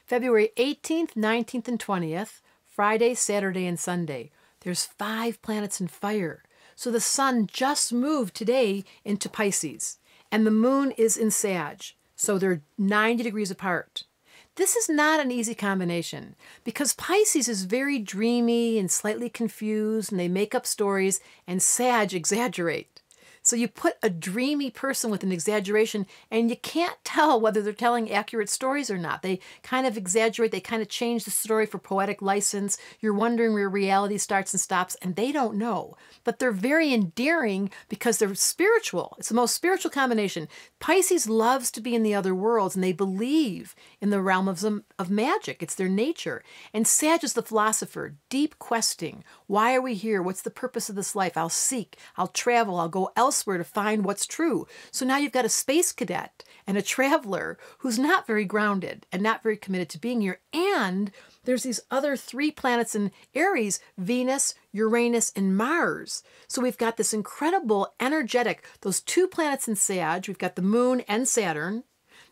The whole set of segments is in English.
February 18th, 19th, and 20th, Friday, Saturday, and Sunday. There's 5 planets in fire. So the sun just moved today into Pisces, and the moon is in Sag. So they're 90 degrees apart. This is not an easy combination because Pisces is very dreamy and slightly confused, and they make up stories, and Sag exaggerate. So you put a dreamy person with an exaggeration, and you can't tell whether they're telling accurate stories or not. They kind of exaggerate. They kind of change the story for poetic license. You're wondering where reality starts and stops, and they don't know. But they're very endearing because they're spiritual. It's the most spiritual combination. Pisces loves to be in the other worlds, and they believe in the realm of magic. It's their nature. And Sag is the philosopher, deep questing. Why are we here? What's the purpose of this life? I'll seek. I'll travel. I'll go elsewhere to find what's true. So now you've got a space cadet and a traveler who's not very grounded and not very committed to being here. And there's these other 3 planets in Aries, Venus, Uranus, and Mars. So we've got this incredible energetic, those 2 planets in Sag, we've got the moon and Saturn,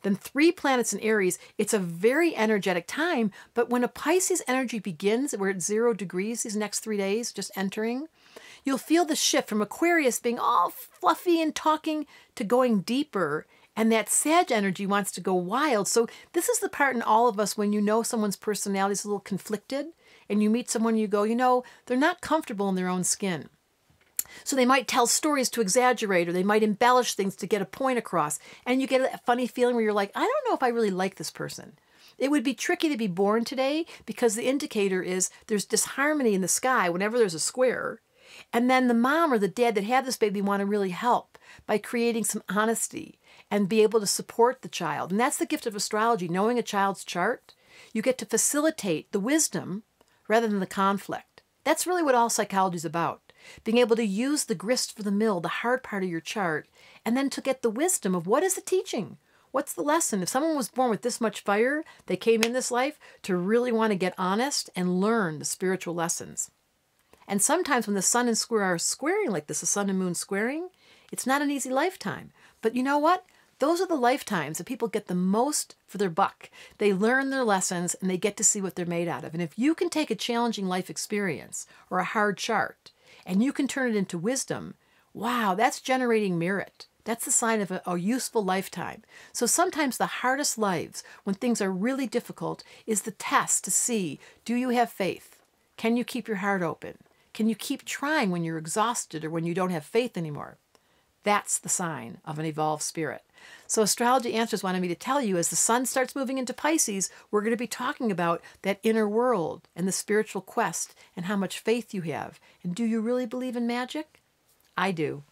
then 3 planets in Aries. It's a very energetic time, but when a Pisces energy begins, we're at 0 degrees these next 3 days, just entering, you'll feel the shift from Aquarius being all fluffy and talking to going deeper, and that Sag energy wants to go wild. So this is the part in all of us when you know someone's personality is a little conflicted, and you meet someone, you go, you know, they're not comfortable in their own skin. So they might tell stories to exaggerate, or they might embellish things to get a point across, and you get a funny feeling where you're like, I don't know if I really like this person. It would be tricky to be born today because the indicator is there's disharmony in the sky whenever there's a square. And then the mom or the dad that had this baby want to really help by creating some honesty and be able to support the child. And that's the gift of astrology, knowing a child's chart. You get to facilitate the wisdom rather than the conflict. That's really what all psychology is about. Being able to use the grist for the mill, the hard part of your chart, and then to get the wisdom of what is the teaching? What's the lesson? If someone was born with this much fire, they came in this life to really want to get honest and learn the spiritual lessons. And sometimes when the sun and square are squaring like this, the sun and moon squaring, it's not an easy lifetime. But you know what? Those are the lifetimes that people get the most for their buck. They learn their lessons and they get to see what they're made out of. And if you can take a challenging life experience or a hard chart and you can turn it into wisdom, wow, that's generating merit. That's the sign of a useful lifetime. So sometimes the hardest lives, when things are really difficult, is the test to see, do you have faith? Can you keep your heart open? Can you keep trying when you're exhausted or when you don't have faith anymore? That's the sign of an evolved spirit. So Astrology Answers wanted me to tell you, as the sun starts moving into Pisces, we're going to be talking about that inner world and the spiritual quest and how much faith you have. And do you really believe in magic? I do.